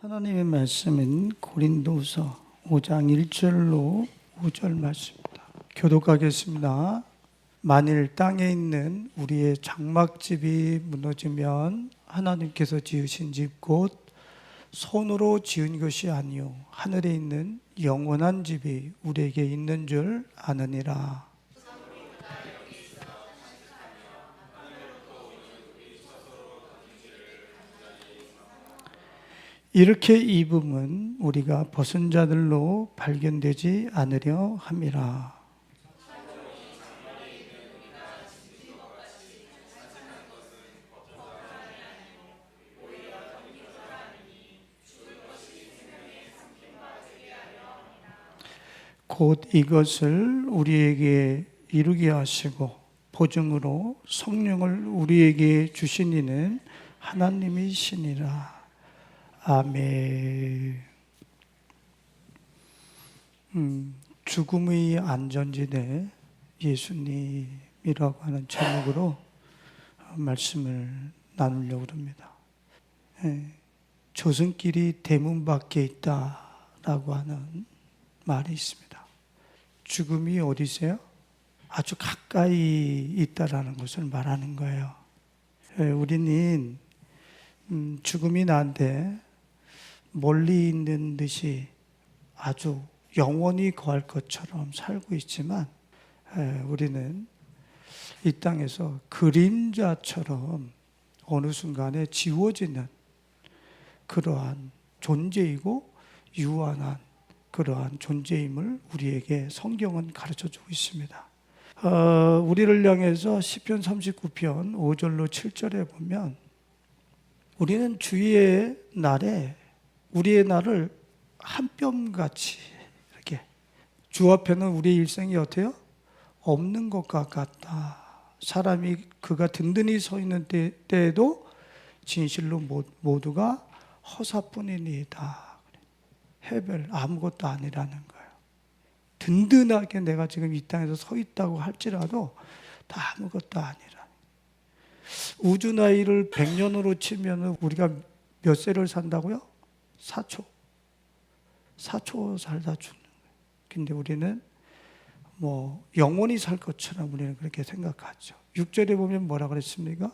하나님의 말씀은 고린도후서 5장 1절로 5절 말씀입니다. 교독하겠습니다. 만일 땅에 있는 우리의 장막집이 무너지면 하나님께서 지으신 집 곧 손으로 지은 것이 아니요 하늘에 있는 영원한 집이 우리에게 있는 줄 아느니라. 이렇게 입음은 우리가 벗은 자들로 발견되지 않으려 함이라. 곧 이것을 우리에게 이루게 하시고 보증으로 성령을 우리에게 주신 이는 하나님이시니라. 아멘. 죽음의 안전지대 예수님이라고 하는 제목으로 말씀을 나누려고 합니다. 조승길이 대문 밖에 있다라고 하는 말이 있습니다. 죽음이 어디 있어요? 아주 가까이 있다라는 것을 말하는 거예요. 우리는 죽음이 나한테 멀리 있는 듯이 아주 영원히 거할 것처럼 살고 있지만 우리는 이 땅에서 그림자처럼 어느 순간에 지워지는 그러한 존재이고 유한한 그러한 존재임을 우리에게 성경은 가르쳐주고 있습니다. 우리를 향해서 시편 39편 5절로 7절에 보면 우리는 주의 날에 우리의 날을 한 뼘같이 이렇게 주 앞에는 우리의 일생이 어때요? 없는 것과 같다. 사람이 그가 든든히 서 있는 때에도 진실로 모두가 허사뿐이니이다. 해별 아무것도 아니라는 거예요. 든든하게 내가 지금 이 땅에서 서 있다고 할지라도 다 아무것도 아니라. 우주 나이를 100년으로 치면 우리가 몇 세를 산다고요? 4초. 4초 살다 죽는 거예요. 근데 우리는 영원히 살 것처럼 우리는 그렇게 생각하죠. 6절에 보면 뭐라 그랬습니까?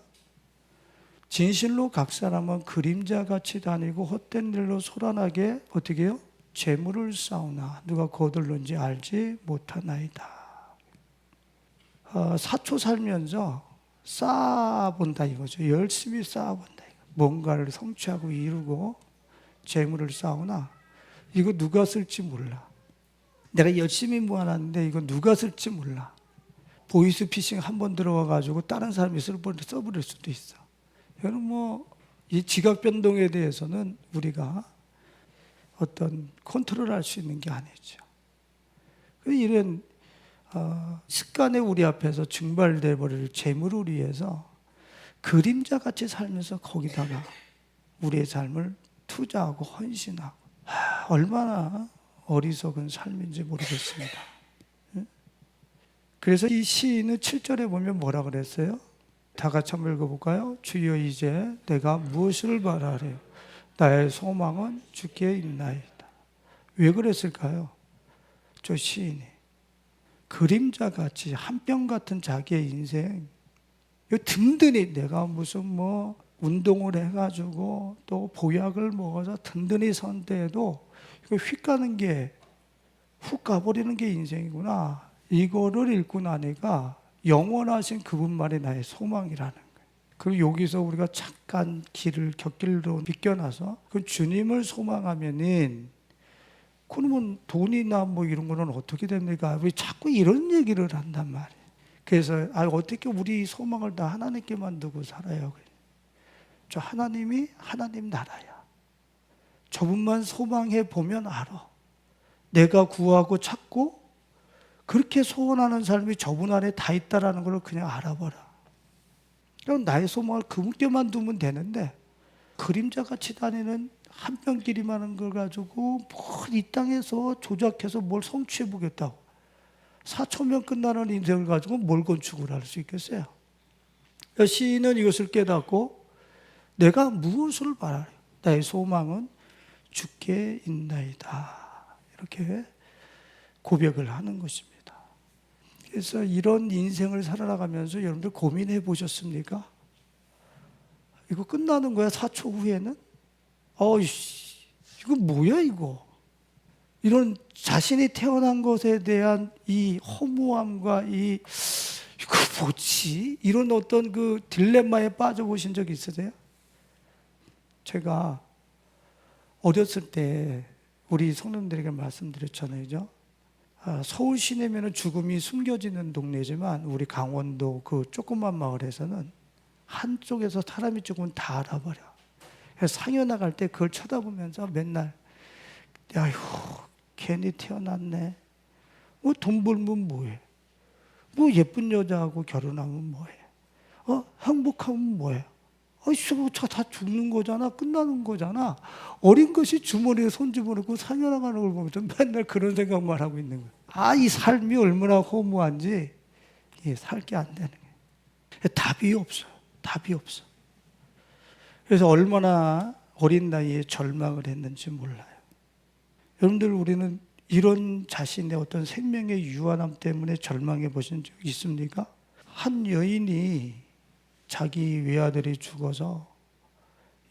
진실로 각 사람은 그림자같이 다니고 헛된 일로 소란하게 어떻게 해요? 재물을 쌓으나 누가 거둘는지 알지 못하나이다. 4초 살면서 쌓아본다 이거죠. 열심히 쌓아본다. 뭔가를 성취하고 이루고 재물을 쌓으나 이거 누가 쓸지 몰라. 내가 열심히 모아놨는데 이거 누가 쓸지 몰라. 보이스피싱 한번 들어와가지고 다른 사람이 써버릴 수도 있어. 이거는 이 지각 변동에 대해서는 우리가 어떤 컨트롤할 수 있는 게 아니죠. 이런 습관에 우리 앞에서 증발돼 버릴 재물을 위해서 그림자같이 살면서 거기다가 우리의 삶을 투자하고 헌신하고 얼마나 어리석은 삶인지 모르겠습니다. 그래서 이 시인은 7절에 보면 뭐라 그랬어요? 다 같이 한번 읽어볼까요? 주여 이제 내가 무엇을 바라래요? 나의 소망은 주께 있나이다. 왜 그랬을까요? 저 시인이 그림자같이 한 뼘 같은 자기의 인생 든든히 내가 무슨 운동을 해가지고 또 보약을 먹어서 든든히 선 때에도 이거 휙 가는 게 훅 가버리는 게 인생이구나. 이거를 읽고 나니까 영원하신 그분만이 나의 소망이라는 거예요. 그리고 여기서 우리가 잠깐 곁길로 비껴나서 그 주님을 소망하면은 그러면 돈이나 이런 거는 어떻게 됩니까? 왜 자꾸 이런 얘기를 한단 말이에요. 그래서 어떻게 우리 소망을 다 하나님께만 두고 살아요? 저 하나님이 하나님 나라야. 저분만 소망해 보면 알아. 내가 구하고 찾고 그렇게 소원하는 삶이 저분 안에 다 있다라는 걸 그냥 알아봐라. 그럼 나의 소망을 그분께만 두면 되는데 그림자같이 다니는 한 뼘 길이만한 걸 가지고 이 땅에서 조작해서 뭘 성취해 보겠다고 4초면 끝나는 인생을 가지고 뭘 건축을 할 수 있겠어요? 시인은 이것을 깨닫고 내가 무엇을 바라요? 나의 소망은 죽게 있나이다. 이렇게 고백을 하는 것입니다. 그래서 이런 인생을 살아가면서 여러분들 고민해 보셨습니까? 이거 끝나는 거야, 4초 후에는? 어이씨, 이거 뭐야, 이거? 이런 자신이 태어난 것에 대한 이 허무함과 이거 뭐지? 이런 어떤 그 딜레마에 빠져보신 적 있으세요? 제가 어렸을 때 우리 성도님들에게 말씀드렸잖아요. 그죠? 서울 시내면은 죽음이 숨겨지는 동네지만 우리 강원도 그 조그만 마을에서는 한쪽에서 사람이 죽으면 다 알아버려. 그래서 상여 나갈 때 그걸 쳐다보면서 맨날 야휴 괜히 태어났네. 뭐 돈 벌면 뭐해? 뭐 예쁜 여자하고 결혼하면 뭐해? 행복하면 뭐해? 다 죽는 거잖아. 끝나는 거잖아. 어린 것이 주머니에 손 집어넣고 상여 나가는 걸 보면서 맨날 그런 생각만 하고 있는 거야. 이 삶이 얼마나 허무한지 살 게 안 되는 거야. 답이 없어요. 답이 없어. 그래서 얼마나 어린 나이에 절망을 했는지 몰라요. 여러분들 우리는 이런 자신의 어떤 생명의 유한함 때문에 절망해 보신 적 있습니까? 한 여인이 자기 외아들이 죽어서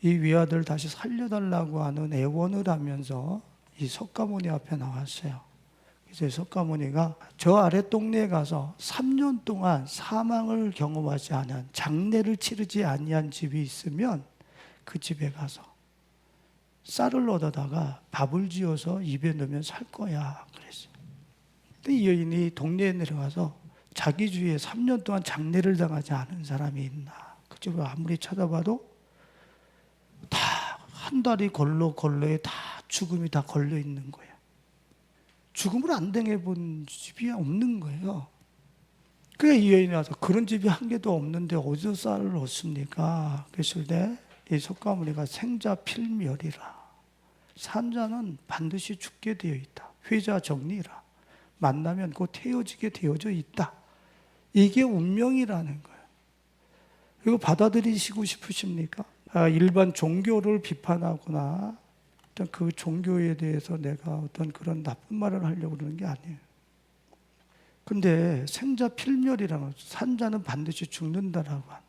이 외아들 다시 살려달라고 하는 애원을 하면서 이 석가모니 앞에 나왔어요. 그래서 석가모니가 저 아래 동네에 가서 3년 동안 사망을 경험하지 않은 장례를 치르지 아니한 집이 있으면 그 집에 가서 쌀을 얻어다가 밥을 지어서 입에 넣으면 살 거야 그랬어요. 근데 이 여인이 동네에 내려가서 자기 주위에 3년 동안 장례를 당하지 않은 사람이 있나? 그 집을 아무리 찾아봐도 다 한 다리 걸러에 다 죽음이 다 걸려 있는 거야. 죽음을 안 당해본 집이 없는 거예요. 그래 이 여인이 와서 그런 집이 한 개도 없는데 어디서 쌀을 얻습니까? 그랬을 때 이 석가모니가 생자 필멸이라. 산자는 반드시 죽게 되어 있다. 회자 정리라. 만나면 곧 헤어지게 되어져 있다. 이게 운명이라는 거예요. 이거 받아들이시고 싶으십니까? 일반 종교를 비판하거나 어떤 그 종교에 대해서 내가 어떤 그런 나쁜 말을 하려고 그러는 게 아니에요. 근데 생자 필멸이라는 산자는 반드시 죽는다라고 하는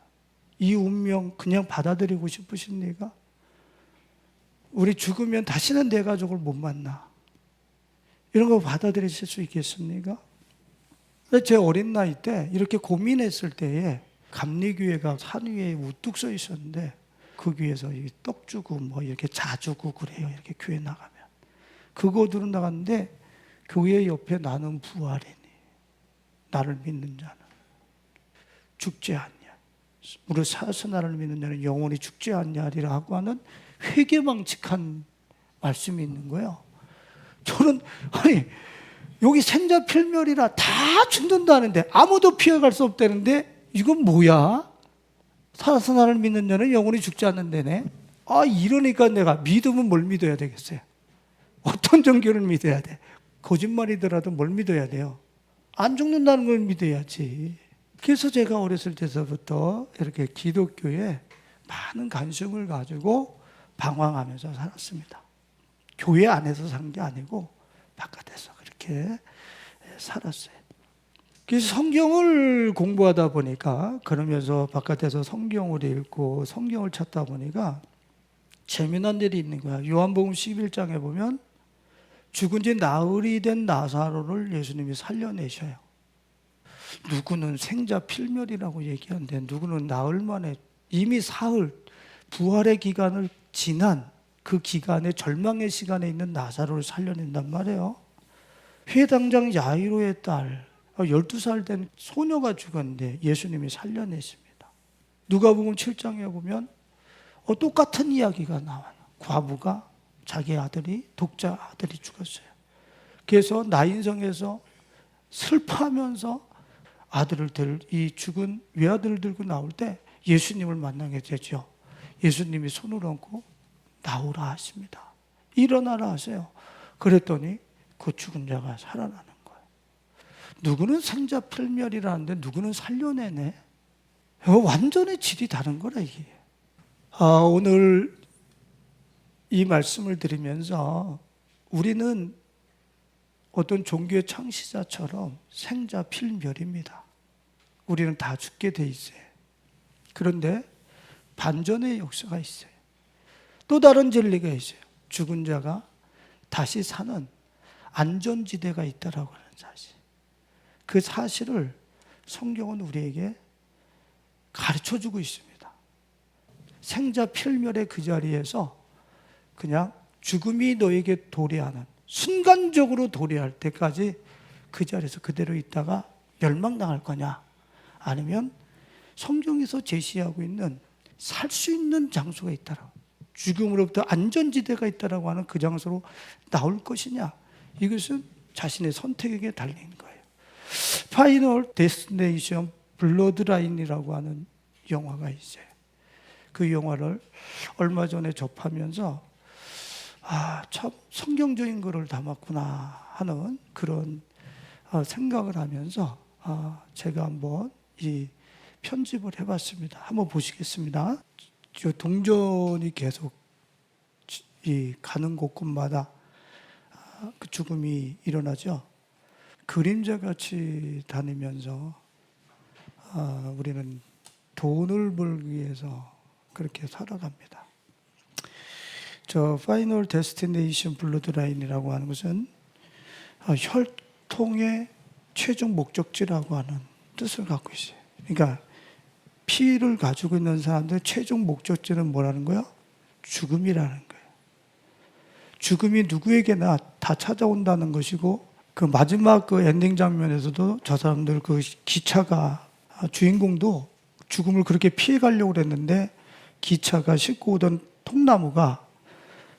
이 운명 그냥 받아들이고 싶으십니까? 우리 죽으면 다시는 내 가족을 못 만나. 이런 거 받아들이실 수 있겠습니까? 제 어린 나이 때 이렇게 고민했을 때에 감리교회가 산 위에 우뚝 서 있었는데 그 교회에서 떡 주고 뭐 이렇게 자 주고 그래요. 이렇게 교회 나가면. 그거 들어 나갔는데 교회 옆에 나는 부활이니 나를 믿는 자는 죽지 않냐. 우리 살아서 나를 믿는 자는 영원히 죽지 않냐리라고 하는 회개망측한 말씀이 있는 거예요. 저는 여기 생자 필멸이라 다 죽는다는데 아무도 피해갈 수 없다는데 이건 뭐야? 살아서 나를 믿는 자는 영원히 죽지 않는다네. 이러니까 내가 믿으면 뭘 믿어야 되겠어요? 어떤 종교를 믿어야 돼? 거짓말이더라도 뭘 믿어야 돼요? 안 죽는다는 걸 믿어야지. 그래서 제가 어렸을 때서부터 이렇게 기독교에 많은 관심을 가지고 방황하면서 살았습니다. 교회 안에서 산 게 아니고 바깥에서 그렇게 살았어요. 그래서 성경을 공부하다 보니까 그러면서 바깥에서 성경을 읽고 성경을 찾다 보니까 재미난 일이 있는 거야. 요한복음 11장에 보면 죽은 지 나흘이 된 나사로를 예수님이 살려내셔요. 누구는 생자 필멸이라고 얘기하는데 누구는 나흘 만에 이미 사흘 부활의 기간을 지난 그 기간에 절망의 시간에 있는 나사로를 살려낸단 말이에요. 회당장 야이로의 딸 12살 된 소녀가 죽었는데 예수님이 살려내십니다. 누가복음 7장에 보면 똑같은 이야기가 나와요. 과부가 자기 아들이 독자 아들이 죽었어요. 그래서 나인성에서 슬퍼하면서 이 죽은 외아들을 들고 나올 때 예수님을 만나게 되죠. 예수님이 손을 얹고 나오라 하십니다. 일어나라 하세요. 그랬더니 그 죽은 자가 살아나는 거예요. 누구는 생자 필멸이라는데 누구는 살려내네. 완전히 질이 다른 거라 이게. 오늘 이 말씀을 드리면서 우리는 어떤 종교의 창시자처럼 생자 필멸입니다. 우리는 다 죽게 돼 있어요. 그런데 반전의 역사가 있어요. 또 다른 진리가 있어요. 죽은 자가 다시 사는 안전지대가 있다라고 하는 사실. 그 사실을 성경은 우리에게 가르쳐주고 있습니다. 생자 필멸의 그 자리에서 그냥 죽음이 너에게 도래하는, 순간적으로 도래할 때까지 그 자리에서 그대로 있다가 멸망당할 거냐, 아니면 성경에서 제시하고 있는 살 수 있는 장소가 있다라고, 죽음으로부터 안전지대가 있다라고 하는 그 장소로 나올 것이냐, 이것은 자신의 선택에게 달린 거예요. 파이널 데스티네이션 블러드라인이라고 하는 영화가 있어요. 그 영화를 얼마 전에 접하면서 참 성경적인 것을 담았구나 하는 그런 생각을 하면서 제가 한번 이 편집을 해봤습니다. 한번 보시겠습니다. 저 동전이 계속 이 가는 곳곳마다 그 죽음이 일어나죠. 그림자같이 다니면서 우리는 돈을 벌기 위해서 그렇게 살아갑니다. 저 파이널 데스티네이션 블러드라인이라고 하는 것은 혈통의 최종 목적지라고 하는 뜻을 갖고 있어요. 그러니까 피를 가지고 있는 사람들 최종 목적지는 뭐라는 거예요? 죽음이라는 거예요. 죽음이 누구에게나 다 찾아온다는 것이고, 그 마지막 그 엔딩 장면에서도 저 사람들 그 기차가, 주인공도 죽음을 그렇게 피해 가려고 그랬는데 기차가 싣고 오던 통나무가,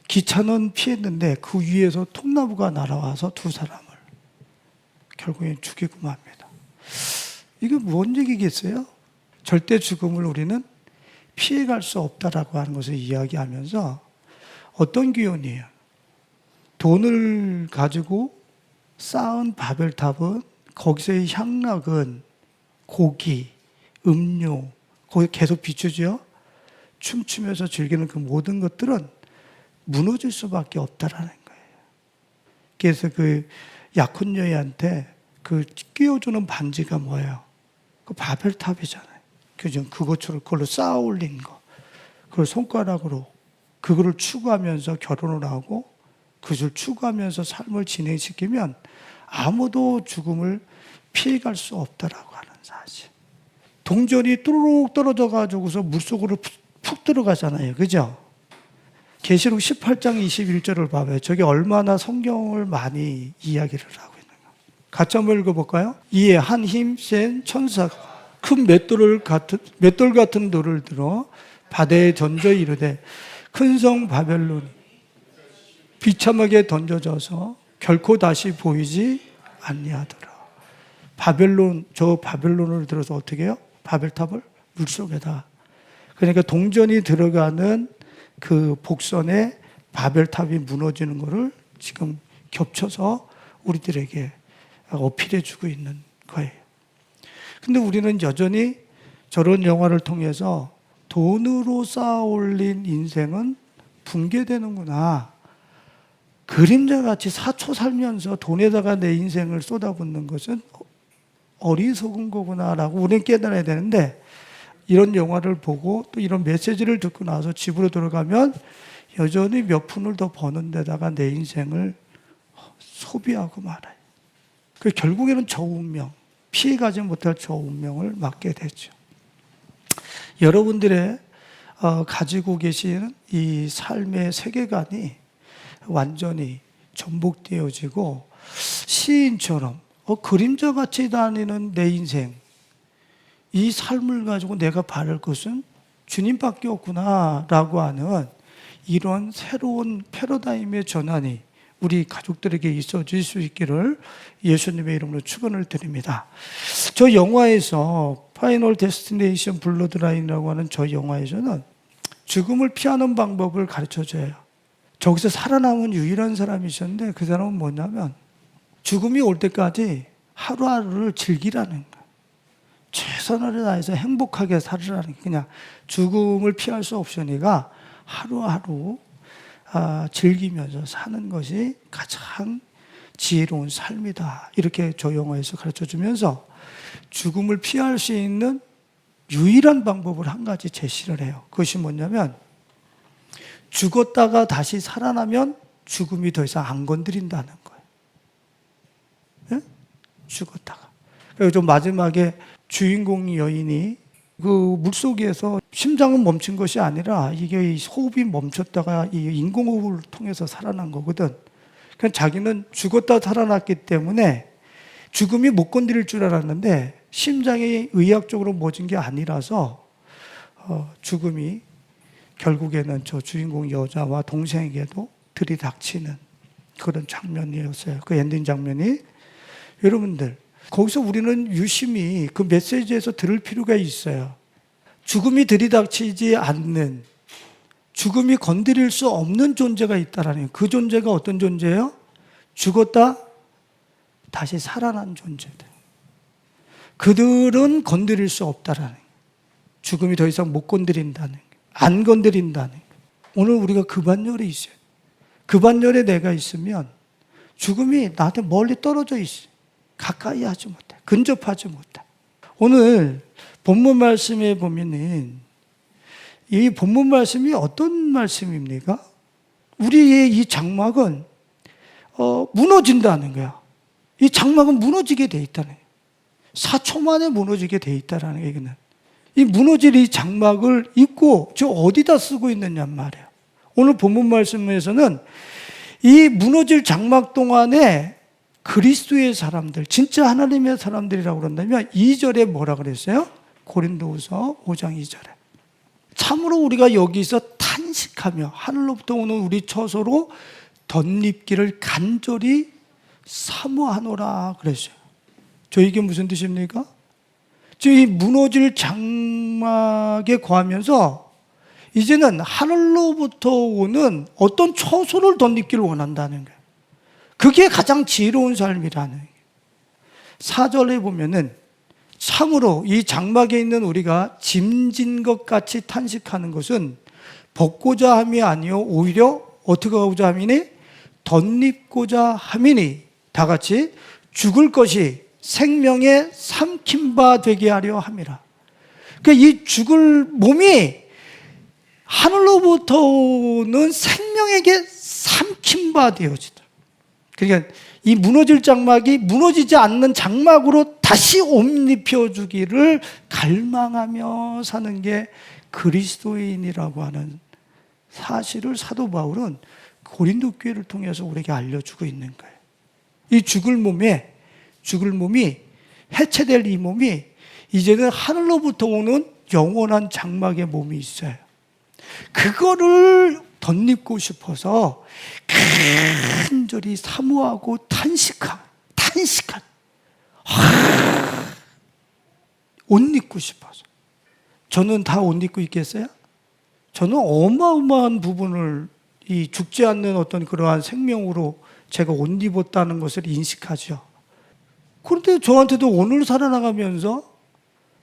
기차는 피했는데 그 위에서 통나무가 날아와서 두 사람을 결국엔 죽이고 맙니다. 이게 뭔 얘기겠어요? 절대 죽음을 우리는 피해갈 수 없다라고 하는 것을 이야기하면서 어떤 기원이에요? 돈을 가지고 쌓은 바벨탑은, 거기서의 향락은 고기, 음료, 거기 계속 비추죠. 춤추면서 즐기는 그 모든 것들은 무너질 수밖에 없다라는 거예요. 그래서 그 약혼 여인한테 그 끼워주는 반지가 뭐예요? 그 바벨탑이잖아요. 그것처럼 그걸로 쌓아 올린 거. 그걸 손가락으로 그거를 추구하면서 결혼을 하고 그것을 추구하면서 삶을 진행시키면 아무도 죽음을 피해갈 수 없다라고 하는 사실. 동전이 뚜루룩 떨어져 가지고서 물속으로 푹 들어가잖아요. 그죠? 계시록 18장 21절을 봐봐요. 저게 얼마나 성경을 많이 이야기를 하고 있는가. 같이 한번 읽어볼까요? 이에 한 힘 센 천사 큰 맷돌 같은 돌을 들어 바다에 던져 이르되 큰 성 바벨론이 비참하게 던져져서 결코 다시 보이지 아니하더라. 저 바벨론을 들어서 어떻게 해요? 바벨탑을 물속에다. 그러니까 동전이 들어가는 그 복선에 바벨탑이 무너지는 것을 지금 겹쳐서 우리들에게 어필해 주고 있는 거예요. 근데 우리는 여전히 저런 영화를 통해서 돈으로 쌓아 올린 인생은 붕괴되는구나. 그림자같이 사초 살면서 돈에다가 내 인생을 쏟아붓는 것은 어리석은 거구나라고 우리는 깨달아야 되는데, 이런 영화를 보고 또 이런 메시지를 듣고 나서 집으로 들어가면 여전히 몇 푼을 더 버는 데다가 내 인생을 소비하고 말아요. 그 결국에는 저 운명, 피해가지 못할 저 운명을 맞게 되죠. 여러분들의 가지고 계신 이 삶의 세계관이 완전히 전복되어지고 시인처럼 그림자같이 다니는 내 인생, 이 삶을 가지고 내가 바랄 것은 주님밖에 없구나라고 하는 이런 새로운 패러다임의 전환이 우리 가족들에게 있어질 수 있기를 예수님의 이름으로 축원을 드립니다. 저 영화에서 파이널 데스티네이션 블러드라인이라고 하는 저 영화에서는 죽음을 피하는 방법을 가르쳐줘요. 저기서 살아남은 유일한 사람이 있었는데 그 사람은 뭐냐면 죽음이 올 때까지 하루하루를 즐기라는 거예요. 최선을 다해서 행복하게 살으라는 게, 그냥 죽음을 피할 수 없으니까 하루하루 즐기면서 사는 것이 가장 지혜로운 삶이다. 이렇게 저 영화에서 가르쳐주면서 죽음을 피할 수 있는 유일한 방법을 한 가지 제시를 해요. 그것이 뭐냐면 죽었다가 다시 살아나면 죽음이 더 이상 안 건드린다는 거예요. 네? 죽었다가. 그리고 좀 마지막에 주인공 여인이 그 물속에서 심장은 멈춘 것이 아니라 이게 호흡이 멈췄다가 이 인공호흡을 통해서 살아난 거거든. 그러니까 자기는 죽었다 살아났기 때문에 죽음이 못 건드릴 줄 알았는데 심장이 의학적으로 멎은 게 아니라서 죽음이 결국에는 저 주인공 여자와 동생에게도 들이닥치는 그런 장면이었어요. 그 엔딩 장면이. 여러분들, 거기서 우리는 유심히 그 메시지에서 들을 필요가 있어요. 죽음이 들이닥치지 않는, 죽음이 건드릴 수 없는 존재가 있다라는, 그 존재가 어떤 존재예요? 죽었다 다시 살아난 존재들. 그들은 건드릴 수 없다라는, 죽음이 더 이상 못 건드린다는, 안 건드린다는. 오늘 우리가 그 반열에 있어요. 그 반열에 내가 있으면 죽음이 나한테 멀리 떨어져 있어요. 가까이 하지 못해. 근접하지 못해. 오늘 본문 말씀에 보면은 이 본문 말씀이 어떤 말씀입니까? 우리의 이 장막은 무너진다는 거야. 이 장막은 무너지게 돼 있다는 거야. 4초 만에 무너지게 돼 있다는 얘기는. 이 무너질 이 장막을 입고 저 어디다 쓰고 있느냐 말이에요. 오늘 본문 말씀에서는 이 무너질 장막 동안에 그리스도의 사람들, 진짜 하나님의 사람들이라고 그런다면 2절에 뭐라 그랬어요? 고린도후서 5장 2절에. 참으로 우리가 여기서 탄식하며 하늘로부터 오는 우리 처소로 덧입기를 간절히 사모하노라 그랬어요. 저 이게 무슨 뜻입니까? 이 무너질 장막에 거하면서 이제는 하늘로부터 오는 어떤 처소를 덧입기를 원한다는 거예요. 그게 가장 지혜로운 삶이라는 거예요. 4절에 보면은 참으로 이 장막에 있는 우리가 짐진 것 같이 탄식하는 것은 벗고자 함이 아니요 오히려 어떻게 하고자 함이니? 덧입고자 함이니. 다 같이 죽을 것이 생명에 삼킨 바 되게 하려 함이라. 그러니까 이 죽을 몸이 하늘로부터 오는 생명에게 삼킨 바 되어지다. 그러니까 이 무너질 장막이 무너지지 않는 장막으로 다시 옷 입혀주기를 갈망하며 사는 게 그리스도인이라고 하는 사실을 사도 바울은 고린도 교회를 통해서 우리에게 알려주고 있는 거예요. 이 죽을 몸이 해체될 이 몸이 이제는 하늘로부터 오는 영원한 장막의 몸이 있어요. 그거를 덧입고 싶어서 간절히 사모하고 탄식한 옷 입고 싶어서. 저는 다 옷 입고 있겠어요? 저는 어마어마한 부분을 이 죽지 않는 어떤 그러한 생명으로 제가 옷 입었다는 것을 인식하죠. 그런데 저한테도 오늘 살아나가면서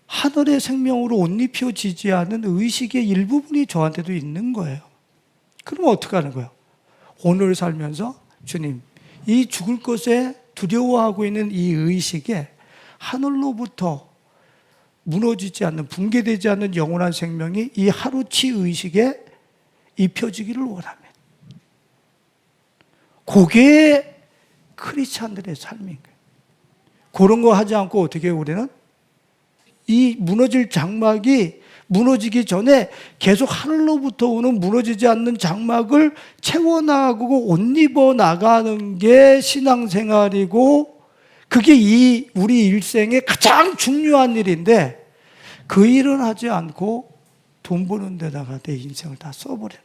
하늘의 생명으로 옷 입혀지지 않은 의식의 일부분이 저한테도 있는 거예요. 그러면 어떻게 하는 거예요? 오늘 살면서 주님, 이 죽을 것에 두려워하고 있는 이 의식에 하늘로부터 무너지지 않는, 붕괴되지 않는 영원한 생명이 이 하루치 의식에 입혀지기를 원하면, 그게 크리스찬들의 삶인 거예요. 그런 거 하지 않고 어떻게 해요, 우리는? 이 무너질 장막이 무너지기 전에 계속 하늘로부터 오는 무너지지 않는 장막을 채워나가고 옷 입어 나가는 게 신앙생활이고, 그게 이 우리 일생의 가장 중요한 일인데, 그 일은 하지 않고 돈 버는 데다가 내 인생을 다 써버려.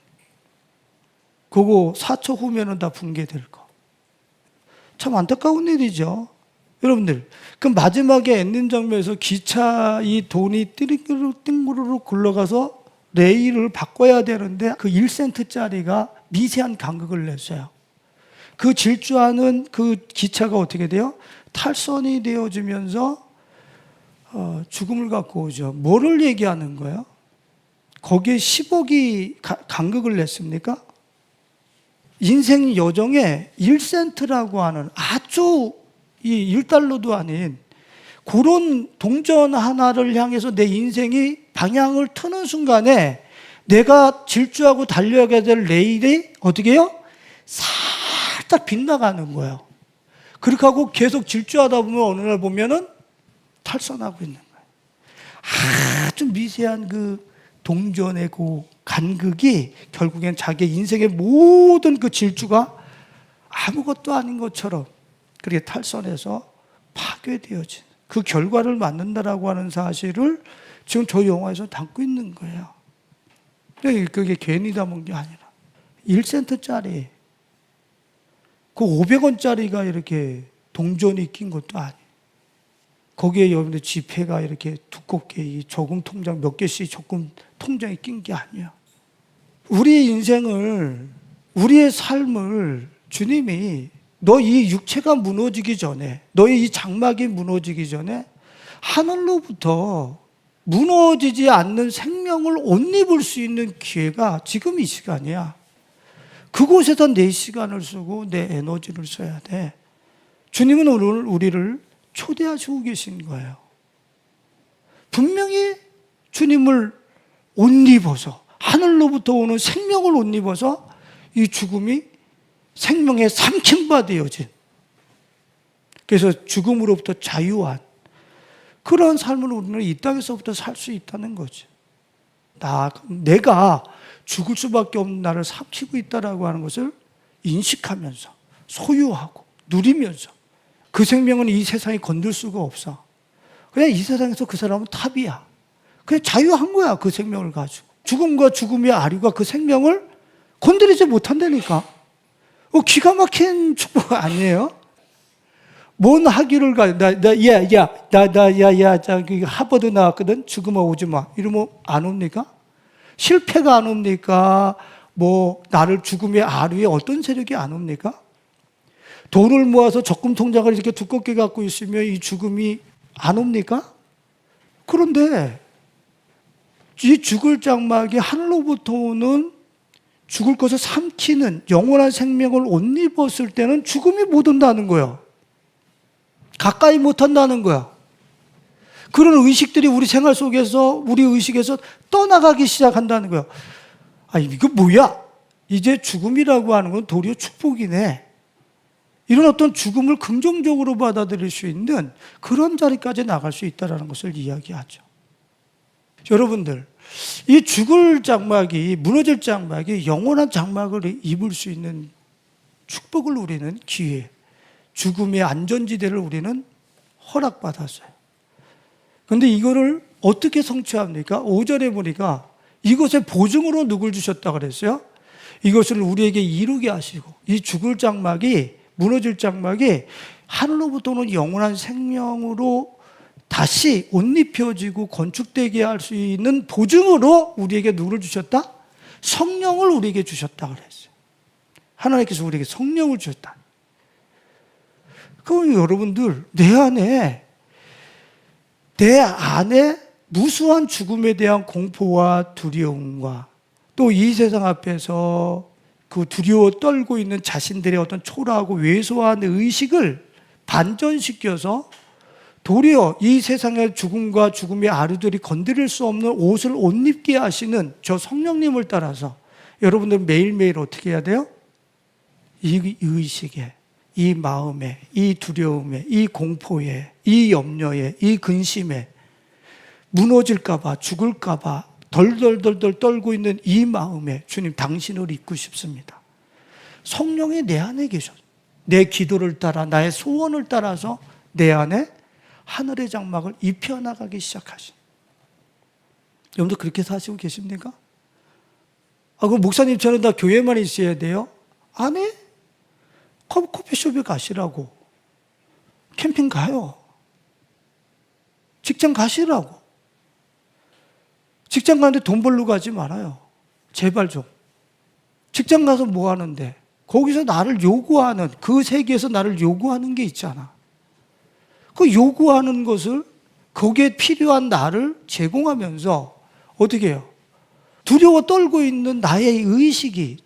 그거 4초 후면은 다 붕괴될 거. 참 안타까운 일이죠. 여러분들, 그 마지막에 엔딩 장면에서 기차 이 돈이 띵구르륵 굴러가서 레일을 바꿔야 되는데 그 1센트짜리가 미세한 간극을 냈어요. 그 질주하는 그 기차가 어떻게 돼요? 탈선이 되어지면서 죽음을 갖고 오죠. 뭐를 얘기하는 거예요? 거기에 10억이 간극을 냈습니까? 인생 여정에 1센트라고 하는 아주 이 1달러도 아닌 그런 동전 하나를 향해서 내 인생이 방향을 트는 순간에 내가 질주하고 달려가야 될 레일이 어떻게 해요? 살짝 빗나가는 거예요. 그렇게 하고 계속 질주하다 보면 어느 날 보면은 탈선하고 있는 거예요. 아주 미세한 그 동전의 그 간극이 결국엔 자기 인생의 모든 그 질주가 아무것도 아닌 것처럼 그렇게 탈선해서 파괴되어진 그 결과를 맞는다라고 하는 사실을 지금 저 영화에서 담고 있는 거예요. 그게 괜히 담은 게 아니라 1센트짜리 그 500원짜리가 이렇게 동전이 낀 것도 아니에요. 거기에 여러분들 지폐가 이렇게 두껍게 이 저금 통장 몇 개씩 저금 통장에 낀 게 아니야. 우리의 인생을, 우리의 삶을 주님이 너 이 육체가 무너지기 전에, 너의 이 장막이 무너지기 전에 하늘로부터 무너지지 않는 생명을 옷 입을 수 있는 기회가 지금 이 시간이야. 그곳에서 내 시간을 쓰고 내 에너지를 써야 돼. 주님은 오늘 우리를 초대하시고 계신 거예요. 분명히 주님을 옷 입어서 하늘로부터 오는 생명을 옷 입어서 이 죽음이 생명의 삼킨바 되어진, 그래서 죽음으로부터 자유한 그런 삶을 우리는 이 땅에서부터 살 수 있다는 거죠. 내가 죽을 수밖에 없는 나를 삼키고 있다라고 하는 것을 인식하면서 소유하고 누리면서 그 생명은 이 세상에 건들 수가 없어. 그냥 이 세상에서 그 사람은 탑이야. 그냥 자유한 거야, 그 생명을 가지고. 죽음과 죽음의 아류가 그 생명을 건드리지 못한다니까. 기가 막힌 축복 아니에요? 뭔 학위를 가? 하버드 나왔거든. 죽으면 오지 마. 이러면 안 옵니까? 실패가 안 옵니까? 나를 죽음의 아류에 어떤 세력이 안 옵니까? 돈을 모아서 적금 통장을 이렇게 두껍게 갖고 있으면 이 죽음이 안 옵니까? 그런데 이 죽을 장막이 하늘로부터 오는 죽을 것을 삼키는 영원한 생명을 옷 입었을 때는 죽음이 못 온다는 거예요. 가까이 못 한다는 거야. 그런 의식들이 우리 생활 속에서, 우리 의식에서 떠나가기 시작한다는 거예요. 이거 뭐야? 이제 죽음이라고 하는 건 도리어 축복이네. 이런 어떤 죽음을 긍정적으로 받아들일 수 있는 그런 자리까지 나갈 수 있다는 것을 이야기하죠. 여러분들, 이 죽을 장막이, 무너질 장막이 영원한 장막을 입을 수 있는 축복을 우리는 기회, 죽음의 안전지대를 우리는 허락받았어요. 그런데 이거를 어떻게 성취합니까? 5절에 보니까 이것의 보증으로 누굴 주셨다 그랬어요? 이것을 우리에게 이루게 하시고, 이 죽을 장막이, 무너질 장막이 하늘로부터 오는 영원한 생명으로 다시 옷 입혀지고 건축되게 할 수 있는 보증으로 우리에게 누구를 주셨다? 성령을 우리에게 주셨다 그랬어요. 하나님께서 우리에게 성령을 주셨다. 그럼 여러분들, 내 안에 무수한 죽음에 대한 공포와 두려움과 또 이 세상 앞에서 그 두려워 떨고 있는 자신들의 어떤 초라하고 왜소한 의식을 반전시켜서 도리어 이 세상의 죽음과 죽음의 아류들이 건드릴 수 없는 옷을 옷 입게 하시는 저 성령님을 따라서 여러분들 매일매일 어떻게 해야 돼요? 이 의식에, 이 마음에, 이 두려움에, 이 공포에, 이 염려에, 이 근심에, 무너질까봐, 죽을까봐 덜덜덜덜 떨고 있는 이 마음에 주님 당신을 잊고 싶습니다. 성령이 내 안에 계셔. 내 기도를 따라, 나의 소원을 따라서 내 안에 하늘의 장막을 입혀나가기 시작하신. 여러분들 그렇게 사시고 계십니까? 그럼 목사님처럼 다 교회만 있어야 돼요? 아니, 커피숍에 가시라고. 캠핑 가요. 직장 가시라고. 직장 가는데 돈 벌러 가지 말아요. 제발 좀. 직장 가서 뭐 하는데? 거기서 나를 요구하는, 그 세계에서 나를 요구하는 게 있잖아. 그 요구하는 것을, 거기에 필요한 나를 제공하면서 어떻게 해요? 두려워 떨고 있는 나의 의식이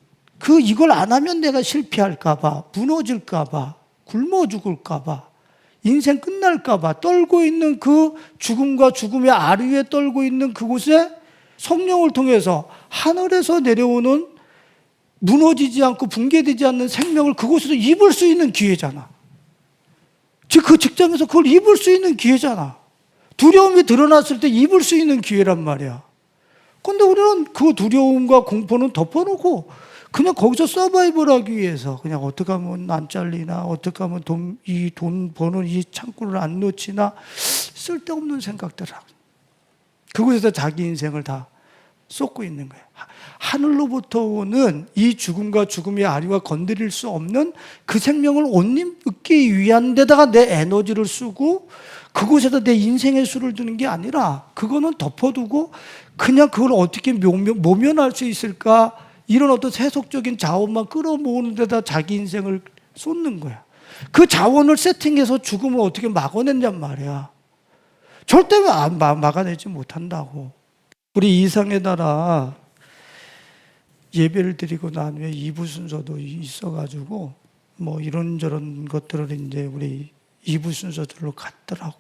이걸 안 하면 내가 실패할까봐, 무너질까봐, 굶어 죽을까봐, 인생 끝날까봐 떨고 있는 그 죽음과 죽음의 아류에 떨고 있는 그곳에 성령을 통해서 하늘에서 내려오는 무너지지 않고 붕괴되지 않는 생명을 그곳에서 입을 수 있는 기회잖아. 즉 그 직장에서 그걸 입을 수 있는 기회잖아. 두려움이 드러났을 때 입을 수 있는 기회란 말이야. 근데 우리는 그 두려움과 공포는 덮어놓고 그냥 거기서 서바이벌하기 위해서 그냥 어떻게 하면 안 잘리나, 어떻게 하면 돈 버는 이 창구를 안 놓치나, 쓸데없는 생각들 하고 그곳에서 자기 인생을 다 쏟고 있는 거예요. 하늘로부터 오는 이 죽음과 죽음의 아리와 건드릴 수 없는 그 생명을 옷 입기 위한 데다가 내 에너지를 쓰고 그곳에다 내 인생의 수를 두는 게 아니라 그거는 덮어두고 그냥 그걸 어떻게 모면할 수 있을까, 이런 어떤 세속적인 자원만 끌어모으는 데다 자기 인생을 쏟는 거야. 그 자원을 세팅해서 죽음을 어떻게 막아냈냔 말이야. 절대 막아내지 못한다고. 우리 이상의 나라 예배를 드리고 난 후에 2부 순서도 있어가지고 뭐 이런저런 것들을 이제 우리 2부 순서들로 갔더라고.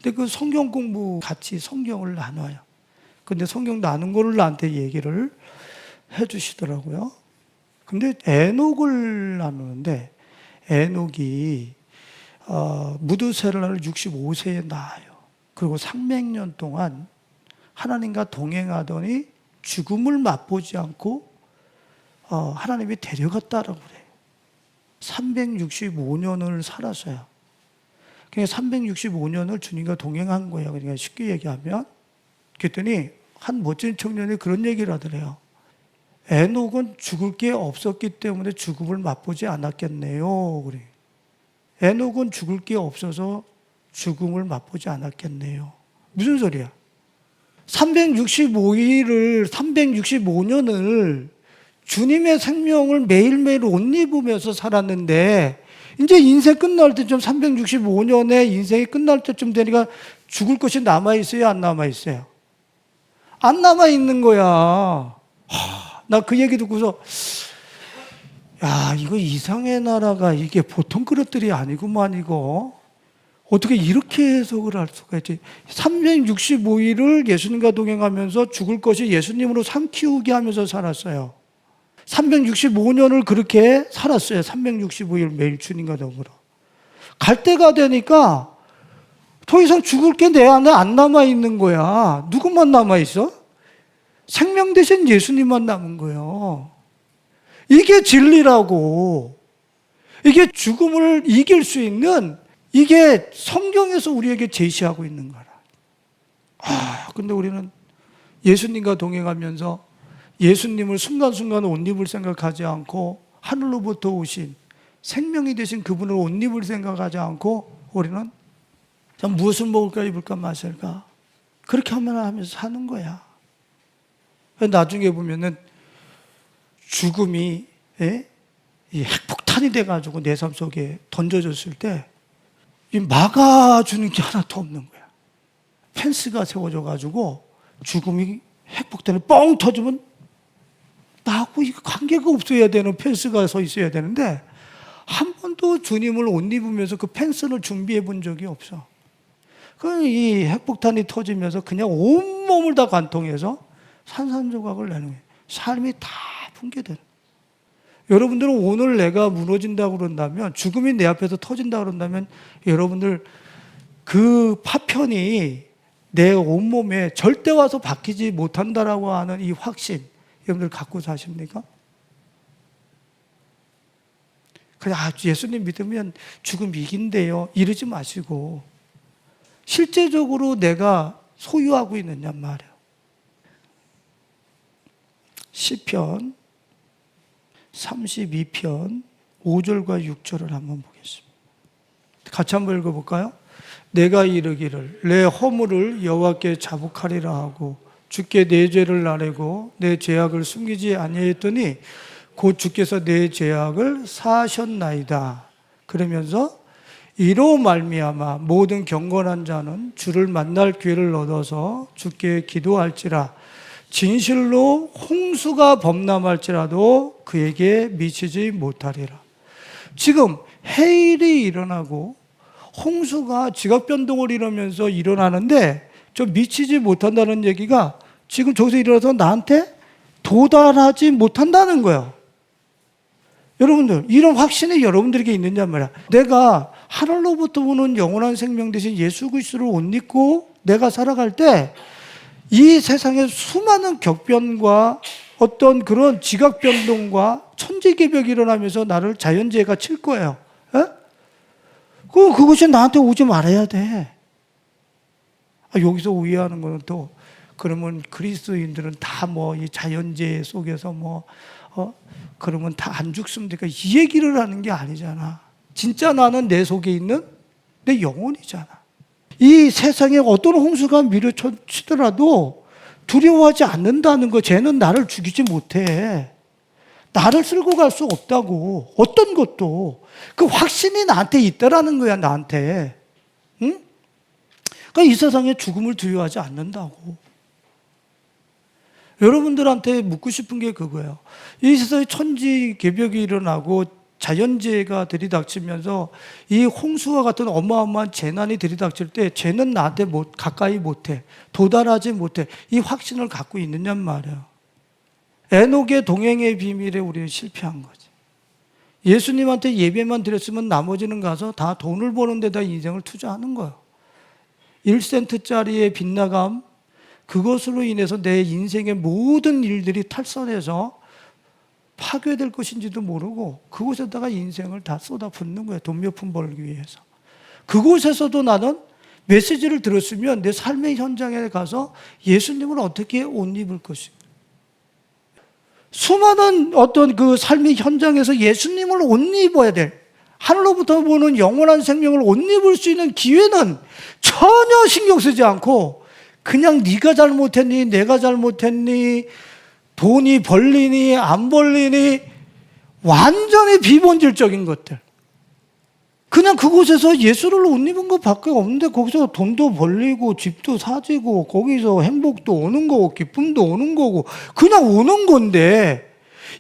근데 그 성경 공부 같이 성경을 나눠요. 근데 성경 나눈 거를 나한테 얘기를 해주시더라고요. 근데 에녹을 나누는데 에녹이 무드셀라를 65세에 낳아요. 그리고 300년 동안 하나님과 동행하더니 죽음을 맛보지 않고 하나님이 데려갔다라고 그래요. 365년을 살았어요. 그러니까 365년을 주님과 동행한 거예요. 그러니까 쉽게 얘기하면. 그랬더니 한 멋진 청년이 그런 얘기를 하더래요. 에녹은 죽을 게 없었기 때문에 죽음을 맛보지 않았겠네요. 그래. 에녹은 죽을 게 없어서 죽음을 맛보지 않았겠네요. 무슨 소리야? 365년을 주님의 생명을 매일매일 옷 입으면서 살았는데 이제 인생 끝날 때쯤 365년의 인생이 끝날 때쯤 되니까 죽을 것이 남아있어요? 안 남아있어요? 안 남아있는 거야. 나 그 얘기 듣고서 야, 이거 이상의 나라가 이게 보통 그릇들이 아니구만 이거. 어떻게 이렇게 해석을 할 수가 있지? 365일을 예수님과 동행하면서 죽을 것이 예수님으로 삼키우게 하면서 살았어요. 365년을 그렇게 살았어요. 365일 매일 주님과 더불어. 갈 때가 되니까 더 이상 죽을 게 내 안에 안 남아있는 거야. 누구만 남아있어? 생명 대신 예수님만 남은 거예요. 이게 진리라고. 이게 죽음을 이길 수 있는, 이게 성경에서 우리에게 제시하고 있는 거라. 근데 우리는 예수님과 동행하면서 예수님을 순간순간 옷 입을 생각하지 않고 하늘로부터 오신 생명이 되신 그분을 옷 입을 생각하지 않고 우리는 무엇을 먹을까 입을까 마실까 그렇게 하면서 사는 거야. 나중에 보면은 죽음이 이 핵폭탄이 돼가지고 내 삶 속에 던져졌을 때 막아주는 게 하나도 없는 거야. 펜스가 세워져가지고 죽음이 핵폭탄이 뻥 터지면 나하고 관계가 없어야 되는 펜스가 서 있어야 되는데 한 번도 주님을 옷 입으면서 그 펜스를 준비해 본 적이 없어. 이 핵폭탄이 터지면서 그냥 온몸을 다 관통해서 산산조각을 내는 거예요. 삶이 다 붕괴되는. 여러분들은 오늘 내가 무너진다고 그런다면, 죽음이 내 앞에서 터진다고 그런다면 여러분들 그 파편이 내 온몸에 절대 와서 박히지 못한다라고 하는 이 확신 여러분들 갖고 사십니까? 그냥 예수님 믿으면 죽음 이긴대요 이러지 마시고 실제적으로 내가 소유하고 있느냐 말이에요. 시편 32편 5절과 6절을 한번 보겠습니다. 같이 한번 읽어볼까요? 내가 이르기를 내 허물을 여호와께 자복하리라 하고 주께 내 죄를 나르고 내 죄악을 숨기지 아니하였더니 곧 주께서 내 죄악을 사하셨나이다. 그러면서 이로 말미암아 모든 경건한 자는 주를 만날 기회를 얻어서 주께 기도할지라. 진실로 홍수가 범람할지라도 그에게 미치지 못하리라. 지금 해일이 일어나고 홍수가 지각 변동을 이루면서 일어나는데 저 미치지 못한다는 얘기가 지금 저기서 일어나서 나한테 도달하지 못한다는 거예요. 여러분들, 이런 확신이 여러분들에게 있느냐 말이야. 내가 하늘로부터 오는 영원한 생명 대신 예수 그리스도를 옷 입고 내가 살아갈 때 이 세상의 수많은 격변과 어떤 그런 지각 변동과 천지개벽이 일어나면서 나를 자연재해가 칠 거예요. 에? 그것이 나한테 오지 말아야 돼. 여기서 오해하는 거는 또 그러면 그리스도인들은 다 뭐 이 자연재해 속에서 그러면 다 안 죽습니까? 이 얘기를 하는 게 아니잖아. 진짜 나는 내 속에 있는 내 영혼이잖아. 이 세상에 어떤 홍수가 밀어치더라도 두려워하지 않는다는 거. 쟤는 나를 죽이지 못해. 나를 쓸고 갈 수 없다고. 어떤 것도. 그 확신이 나한테 있다라는 거야, 나한테. 응? 그러니까 이 세상에 죽음을 두려워하지 않는다고. 여러분들한테 묻고 싶은 게 그거예요. 이 세상에 천지개벽이 일어나고 자연재해가 들이닥치면서 이 홍수와 같은 어마어마한 재난이 들이닥칠 때 쟤는 나한테 가까이 못해. 도달하지 못해. 이 확신을 갖고 있느냐 말이에요. 에녹의 동행의 비밀에 우리는 실패한 거지. 예수님한테 예배만 드렸으면 나머지는 가서 다 돈을 버는 데다 인생을 투자하는 거예요. 1센트짜리의 빗나감, 그것으로 인해서 내 인생의 모든 일들이 탈선해서 파괴될 것인지도 모르고 그곳에다가 인생을 다 쏟아붓는 거예요. 돈 몇 푼 벌기 위해서. 그곳에서도 나는 메시지를 들었으면 내 삶의 현장에 가서 예수님을 어떻게 옷 입을 것인가. 수많은 어떤 그 삶의 현장에서 예수님을 옷 입어야 돼. 하늘로부터 보는 영원한 생명을 옷 입을 수 있는 기회는 전혀 신경 쓰지 않고 그냥 네가 잘못했니, 내가 잘못했니, 돈이 벌리니 안 벌리니 완전히 비본질적인 것들. 그냥 그곳에서 예수를 옷 입은 것밖에 없는데 거기서 돈도 벌리고 집도 사지고 거기서 행복도 오는 거고 기쁨도 오는 거고 그냥 오는 건데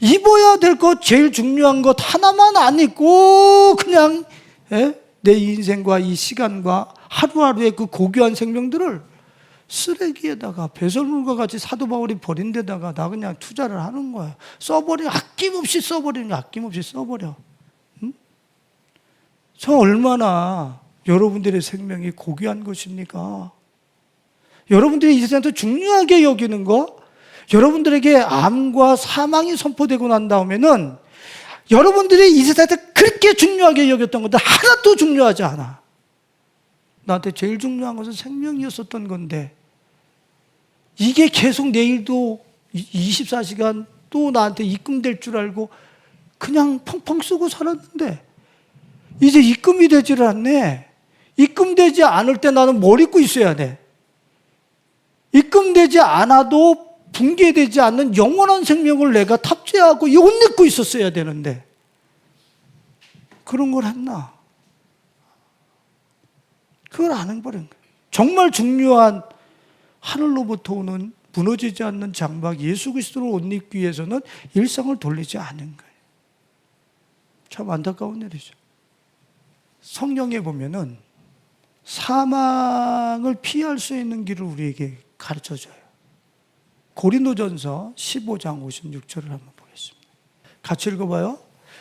입어야 될 것 제일 중요한 것 하나만 안 입고 그냥 내 인생과 이 시간과 하루하루의 그 고귀한 생명들을 쓰레기에다가 배설물과 같이 사도 바울이 버린 데다가 나 그냥 투자를 하는 거야. 써버려. 아낌없이 써버리는 거야. 아낌없이 써버려. 응? 저 얼마나 여러분들의 생명이 고귀한 것입니까? 여러분들이 이 세상에서 중요하게 여기는 거, 여러분들에게 암과 사망이 선포되고 난 다음에는 여러분들이 이 세상에서 그렇게 중요하게 여겼던 것들 하나도 중요하지 않아. 나한테 제일 중요한 것은 생명이었었던 건데 이게 계속 내일도 24시간 또 나한테 입금될 줄 알고 그냥 펑펑 쓰고 살았는데 이제 입금이 되지를 않네. 입금되지 않을 때 나는 뭘 입고 있어야 돼? 입금되지 않아도 붕괴되지 않는 영원한 생명을 내가 탑재하고 옷 입고 있었어야 되는데 그런 걸 했나? 그걸 안 해버린 거예요. 정말 중요한 하늘로부터 오는 무너지지 않는 장막 예수 그리스도를 옷 입기 위해서는 일상을 돌리지 않은 거예요. 참 안타까운 일이죠. 성경에 보면은 사망을 피할 수 있는 길을 우리에게 가르쳐줘요. 고린도전서 15장 56절을 한번 보겠습니다. 같이 읽어봐요.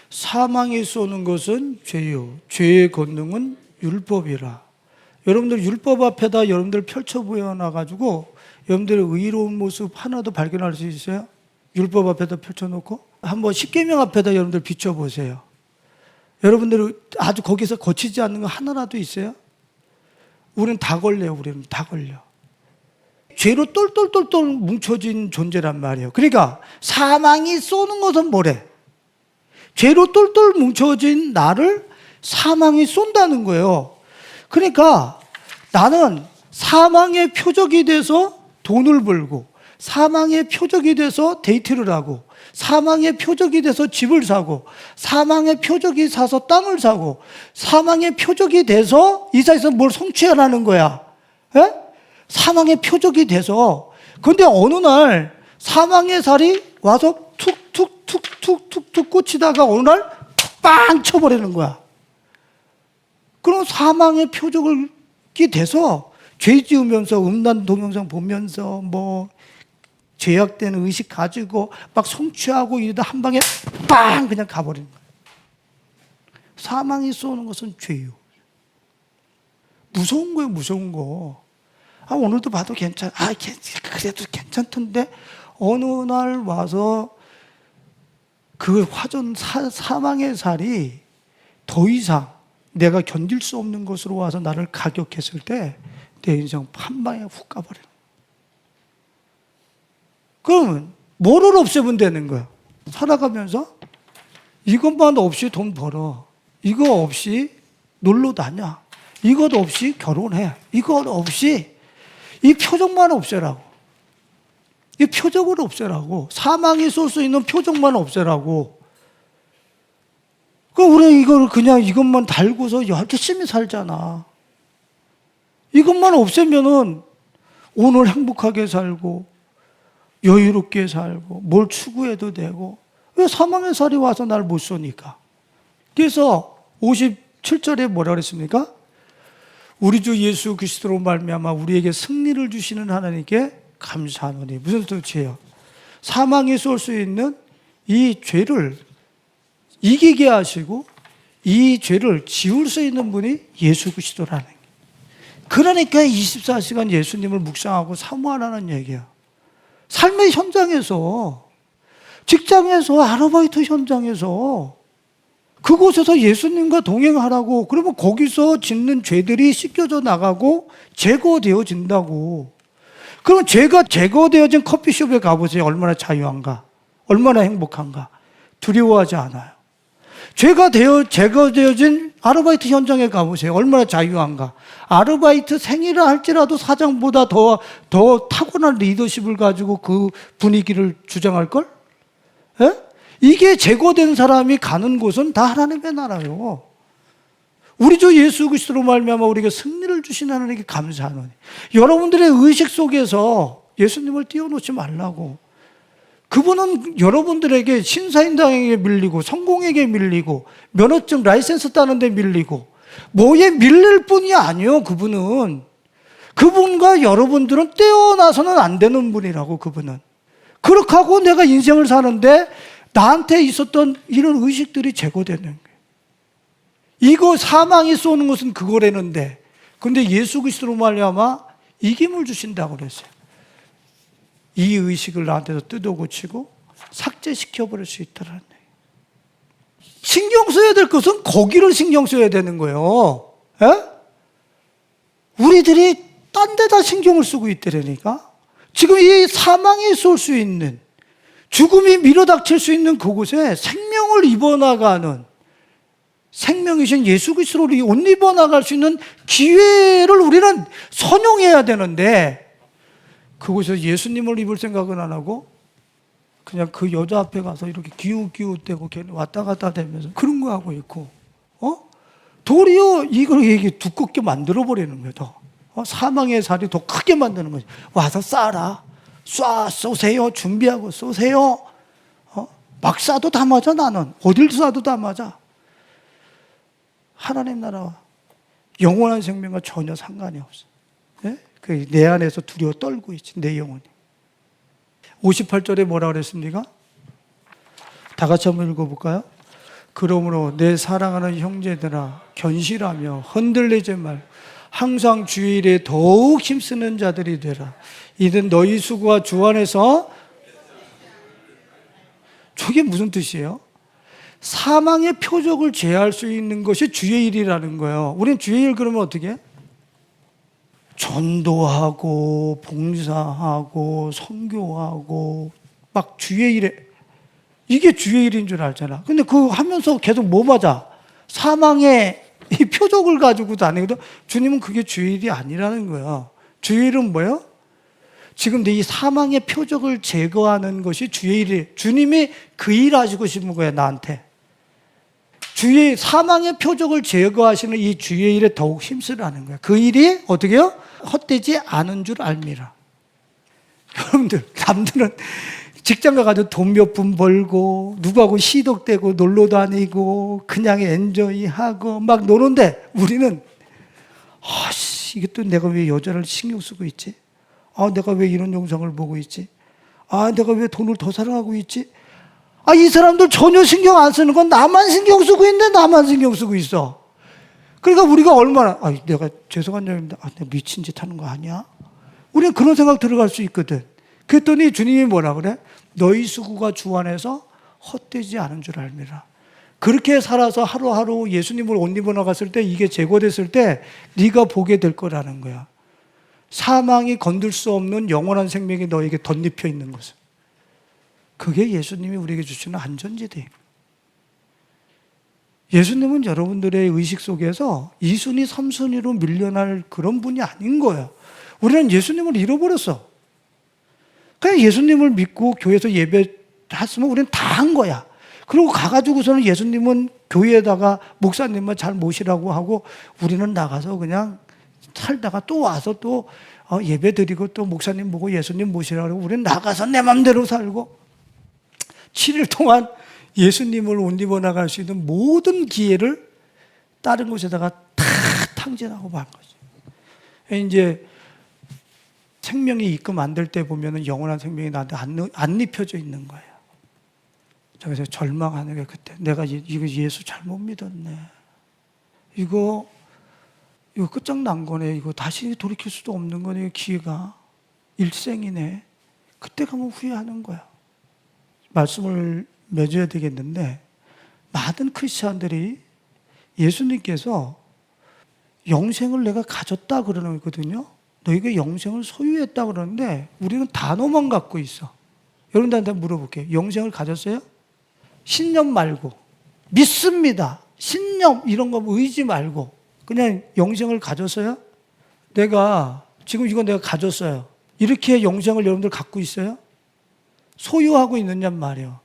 사망이 쏘는 것은 죄요 죄의 권능은 율법이라. 여러분들 율법 앞에다 여러분들 펼쳐 보여놔가지고 여러분들의 의로운 모습 하나도 발견할 수 있어요? 율법 앞에다 펼쳐놓고 한번 십계명 앞에다 여러분들 비춰보세요. 여러분들 아주 거기서 거치지 않는 거 하나라도 있어요? 우리는 다 걸려요. 우리는 다 걸려. 죄로 똘똘똘똘 뭉쳐진 존재란 말이에요. 그러니까 사망이 쏘는 것은 뭐래? 죄로 똘똘 뭉쳐진 나를 사망이 쏜다는 거예요. 그러니까 나는 사망의 표적이 돼서 돈을 벌고 사망의 표적이 돼서 데이트를 하고 사망의 표적이 돼서 집을 사고 사망의 표적이 사서 땅을 사고 사망의 표적이 돼서 이 세상에서 뭘 성취하라는 거야. 에? 사망의 표적이 돼서. 그런데 어느 날 사망의 살이 와서 툭툭툭툭툭툭 꽂히다가 어느 날 빵 쳐버리는 거야. 그럼 사망의 표적이 돼서 죄 지으면서 음란 동영상 보면서 뭐 죄악된 의식 가지고 막 성취하고 이러다 한 방에 빵 그냥 가버리는 거야. 사망이 쏘는 것은 죄요. 무서운 거예요, 무서운 거. 오늘도 봐도 괜찮아. 그래도 괜찮던데 어느 날 와서 그 화전 사망의 살이 더 이상 내가 견딜 수 없는 것으로 와서 나를 가격했을 때 내 인생 한 방에 훅 가버려. 그러면 뭐를 없애면 되는 거야? 살아가면서 이것만 없이 돈 벌어. 이거 없이 놀러 다녀. 이것 없이 결혼해. 이것 없이 이 표적만 없애라고. 이 표적을 없애라고. 사망이 쏠 수 있는 표적만 없애라고. 그럼 우리 이걸 그냥 이것만 달고서 열심히 살잖아. 이것만 없애면은 오늘 행복하게 살고 여유롭게 살고 뭘 추구해도 되고. 왜 사망의 살이 와서 날 못 쏘니까. 그래서 57절에 뭐라 그랬습니까? 우리 주 예수 그리스도로 말미암아 우리에게 승리를 주시는 하나님께 감사하노니. 무슨 뜻이에요? 사망이 쏠 수 있는 이 죄를 이기게 하시고 이 죄를 지울 수 있는 분이 예수 그리스도라는 거예요. 그러니까 24시간 예수님을 묵상하고 사모하라는 얘기야. 삶의 현장에서, 직장에서, 아르바이트 현장에서 그곳에서 예수님과 동행하라고. 그러면 거기서 짓는 죄들이 씻겨져 나가고 제거되어진다고. 그럼 죄가 제거되어진 커피숍에 가보세요. 얼마나 자유한가, 얼마나 행복한가. 두려워하지 않아요. 죄가 제거되어진 아르바이트 현장에 가보세요. 얼마나 자유한가. 아르바이트생이라 할지라도 사장보다 더 타고난 리더십을 가지고 그 분위기를 주장할걸? 예? 이게 제거된 사람이 가는 곳은 다 하나님의 나라요. 우리 주 예수 그리스도로 말미암아 우리에게 승리를 주신 하나님께 감사하노니. 여러분들의 의식 속에서 예수님을 띄워놓지 말라고. 그분은 여러분들에게 신사임당에게 밀리고 성공에게 밀리고 면허증 라이센스 따는 데 밀리고 뭐에 밀릴 뿐이 아니에요. 그분과 여러분들은 떼어놔서는 안 되는 분이라고. 그분은 그렇게 하고 내가 인생을 사는데 나한테 있었던 이런 의식들이 제거되는 거예요. 이거 사망이 쏘는 것은 그거라는데 근데 예수 그리스도로 말미암아 이김을 주신다고 그랬어요. 이 의식을 나한테서 뜯어고치고 삭제시켜버릴 수 있다는 얘기예요. 신경 써야 될 것은 거기를 신경 써야 되는 거예요. 에? 우리들이 딴 데다 신경을 쓰고 있다니까. 지금 이 사망이 쏠 수 있는, 죽음이 밀어닥칠 수 있는 그곳에 생명을 입어나가는, 생명이신 예수 그리스도를 옷 입어나갈 수 있는 기회를 우리는 선용해야 되는데 그곳에서 예수님을 입을 생각은 안 하고 그냥 그 여자 앞에 가서 이렇게 기웃기웃대고 걔는 왔다 갔다 대면서 그런 거 하고 있고, 도리어 이걸 얘기 두껍게 만들어버리는 거예요. 더. 사망의 살이 더 크게 만드는 거죠. 와서 쏴라. 쏘세요. 준비하고 쏘세요. 막 쏴도 다 맞아. 나는 어딜 쏴도 다 맞아. 하나님 나라와 영원한 생명과 전혀 상관이 없어. 네? 내 안에서 두려워 떨고 있지, 내 영혼이. 58절에 뭐라 그랬습니까? 다 같이 한번 읽어볼까요? 그러므로 내 사랑하는 형제들아 견실하며 흔들리지 말고 항상 주일에 더욱 힘쓰는 자들이 되라. 이는 너희 수고가 주 안에서. 저게 무슨 뜻이에요? 사망의 표적을 제할 수 있는 것이 주의 일이라는 거예요. 우리는 주의 일 그러면 어떻게 해? 전도하고 봉사하고 선교하고 막 주의 일에, 이게 주의 일인 줄 알잖아. 근데 그거 하면서 계속 뭐 맞아? 사망의 이 표적을 가지고 다니거든. 주님은 그게 주의 일이 아니라는 거야. 주의 일은 뭐예요? 지금 이 사망의 표적을 제거하는 것이 주의 일이에요. 주님이 그 일 하시고 싶은 거야, 나한테. 주의 사망의 표적을 제거하시는 이 주의 일에 더욱 힘쓰라는 거야. 그 일이 어떻게 해요? 헛되지 않은 줄 알미라. 여러분들, 남들은 직장 가가지고 돈 몇 푼 벌고 누구하고 시덕대고 놀러 다니고 그냥 엔조이하고 막 노는데 우리는 이게 또 내가 왜 여자를 신경 쓰고 있지? 내가 왜 이런 영상을 보고 있지? 내가 왜 돈을 더 사랑하고 있지? 이 사람들 전혀 신경 안 쓰는 건 나만 신경 쓰고 있는데 나만 신경 쓰고 있어. 그러니까 우리가 얼마나 내가 죄송한 얘기인데 내가 미친 짓 하는 거 아니야? 우리는 그런 생각 들어갈 수 있거든. 그랬더니 주님이 뭐라 그래? 너희 수고가 주 안에서 헛되지 않은 줄 알미라. 그렇게 살아서 하루하루 예수님을 옷 입어 나갔을 때 이게 제거됐을 때 네가 보게 될 거라는 거야. 사망이 건들 수 없는 영원한 생명이 너에게 덧입혀 있는 것은. 그게 예수님이 우리에게 주시는 안전지대. 예수님은 여러분들의 의식 속에서 2순위, 3순위로 밀려날 그런 분이 아닌 거예요. 우리는 예수님을 잃어버렸어. 그냥 예수님을 믿고 교회에서 예배했으면 우리는 다 한 거야. 그리고 가가지고서는 예수님은 교회에다가 목사님만 잘 모시라고 하고 우리는 나가서 그냥 살다가 또 와서 또 예배 드리고 또 목사님 보고 예수님 모시라고 하고 우리는 나가서 내 맘대로 살고 7일 동안 예수님을 옷 입어 나갈 수 있는 모든 기회를 다른 곳에다가 다 탕진하고 만 거죠. 이제 생명이 입금 안 될 때 보면은 영원한 생명이 나한테 안 입혀져 있는 거예요. 그래서 절망하는 게 그때 내가 이거 예수 잘못 믿었네. 이거 끝장난 거네. 이거 다시 돌이킬 수도 없는 거네. 기회가 일생이네. 그때 가면 후회하는 거야. 말씀을 맺어야 되겠는데 많은 크리스찬들이 예수님께서 영생을 내가 가졌다 그러는 거거든요. 너희가 영생을 소유했다 그러는데 우리는 단어만 갖고 있어. 여러분들한테 물어볼게요. 영생을 가졌어요? 신념 말고 믿습니다. 신념 이런 거 의지 말고 그냥 영생을 가졌어요? 내가 지금 이거 내가 가졌어요. 이렇게 영생을 여러분들 갖고 있어요? 소유하고 있느냔 말이에요.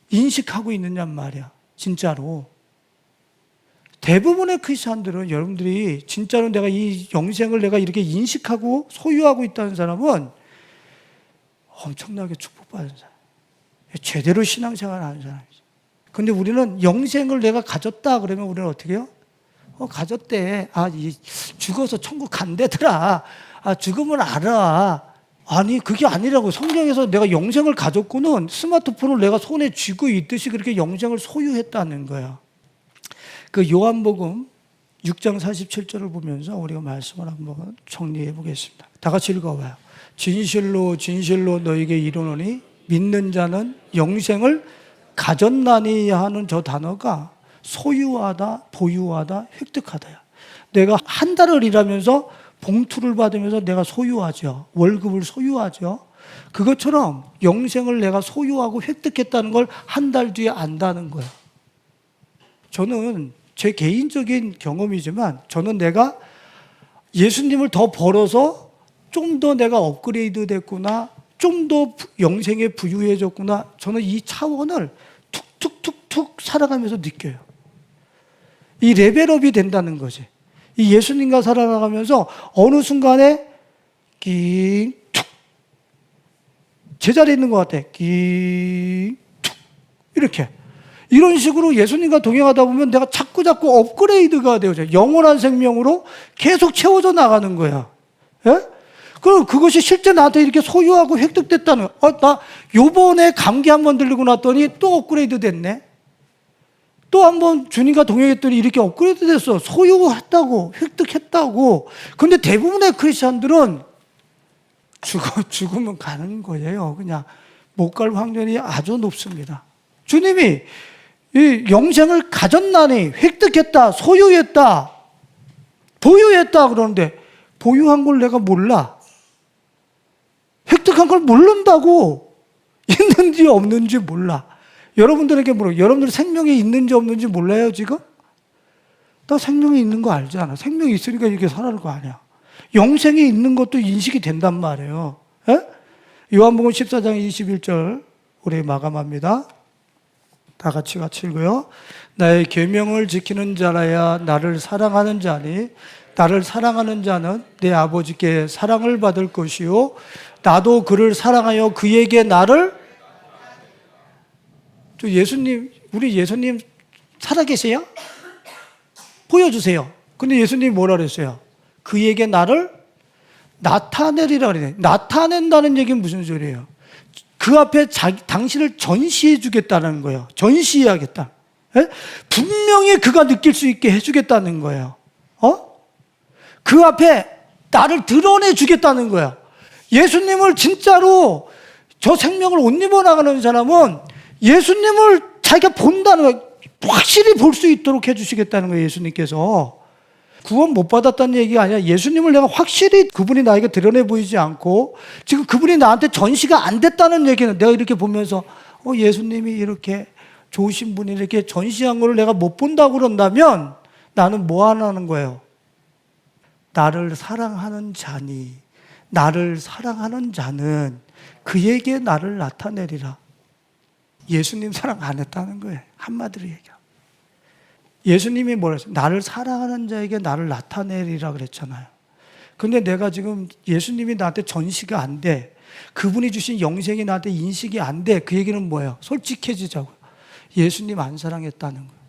인식하고 있느냔 말이야. 진짜로. 대부분의 크리스찬들은 여러분들이 진짜로 내가 이 영생을 내가 이렇게 인식하고 소유하고 있다는 사람은 엄청나게 축복받은 사람. 제대로 신앙생활을 하는 사람이죠. 근데 우리는 영생을 내가 가졌다 그러면 우리는 어떻게 해요? 가졌대. 죽어서 천국 간대더라. 죽으면 알아. 아니 그게 아니라고. 성경에서 내가 영생을 가졌고는 스마트폰을 내가 손에 쥐고 있듯이 그렇게 영생을 소유했다는 거야. 그 요한복음 6장 47절을 보면서 우리가 말씀을 한번 정리해 보겠습니다. 다 같이 읽어봐요. 진실로 진실로 너에게 이르노니 믿는 자는 영생을 가졌나니 하는 저 단어가 소유하다, 보유하다, 획득하다야. 내가 한 달을 일하면서 봉투를 받으면서 내가 소유하죠. 월급을 소유하죠. 그것처럼 영생을 내가 소유하고 획득했다는 걸 한 달 뒤에 안다는 거야. 저는 제 개인적인 경험이지만 저는 내가 예수님을 더 벌어서 좀 더 내가 업그레이드 됐구나, 좀 더 영생에 부유해졌구나, 저는 이 차원을 툭툭툭툭 살아가면서 느껴요. 이 레벨업이 된다는 거지. 이 예수님과 살아가면서 어느 순간에 낑 툭 제자리에 있는 것 같아. 낑 툭 이렇게 이런 식으로 예수님과 동행하다 보면 내가 자꾸 업그레이드가 되어져. 영원한 생명으로 계속 채워져 나가는 거야. 예? 그럼 그것이 실제 나한테 이렇게 소유하고 획득됐다는 거야. 나 요번에 감기 한번 들리고 났더니 또 업그레이드 됐네. 또 한번 주님과 동행했더니 이렇게 업그레이드 됐어. 소유했다고, 획득했다고. 근데 대부분의 크리스찬들은 죽으면 가는 거예요. 그냥 못 갈 확률이 아주 높습니다. 주님이 이 영생을 가졌나니 획득했다, 소유했다, 보유했다 그러는데 보유한 걸 내가 몰라. 획득한 걸 모른다고. 있는지 없는지 몰라. 여러분들에게 물어. 여러분들 생명이 있는지 없는지 몰라요 지금? 나 생명이 있는 거 알잖아. 생명이 있으니까 이렇게 살아는 거 아니야. 영생이 있는 것도 인식이 된단 말이에요. 에? 요한복음 14장 21절 우리 마감합니다. 다 같이 읽어요. 나의 계명을 지키는 자라야 나를 사랑하는 자니 나를 사랑하는 자는 내 아버지께 사랑을 받을 것이요 나도 그를 사랑하여 그에게 나를. 또 예수님, 우리 예수님 살아계세요? 보여주세요. 근데 예수님이 뭐라 그랬어요? 그에게 나를 나타내리라 그래요. 나타낸다는 얘기는 무슨 소리예요? 그 앞에 당신을 전시해 주겠다는 거예요. 전시해야겠다. 예? 분명히 그가 느낄 수 있게 해주겠다는 거예요. 그 앞에 나를 드러내 주겠다는 거예요. 예수님을 진짜로 저 생명을 옷 입어 나가는 사람은 예수님을 자기가 본다는 거예요. 확실히 볼 수 있도록 해주시겠다는 거예요. 예수님께서. 구원 못 받았다는 얘기가 아니라 예수님을 내가 확실히 그분이 나에게 드러내 보이지 않고 지금 그분이 나한테 전시가 안 됐다는 얘기는 내가 이렇게 보면서 예수님이 이렇게 좋으신 분이 이렇게 전시한 걸 내가 못 본다고 그런다면 나는 뭐 하는 거예요? 나를 사랑하는 자니, 나를 사랑하는 자는 그에게 나를 나타내리라. 예수님 사랑 안 했다는 거예요. 한마디로 얘기하면. 예수님이 뭐라 했어요? 나를 사랑하는 자에게 나를 나타내리라 그랬잖아요. 근데 내가 지금 예수님이 나한테 전시가 안 돼. 그분이 주신 영생이 나한테 인식이 안 돼. 그 얘기는 뭐예요? 솔직해지자고요. 예수님 안 사랑했다는 거예요.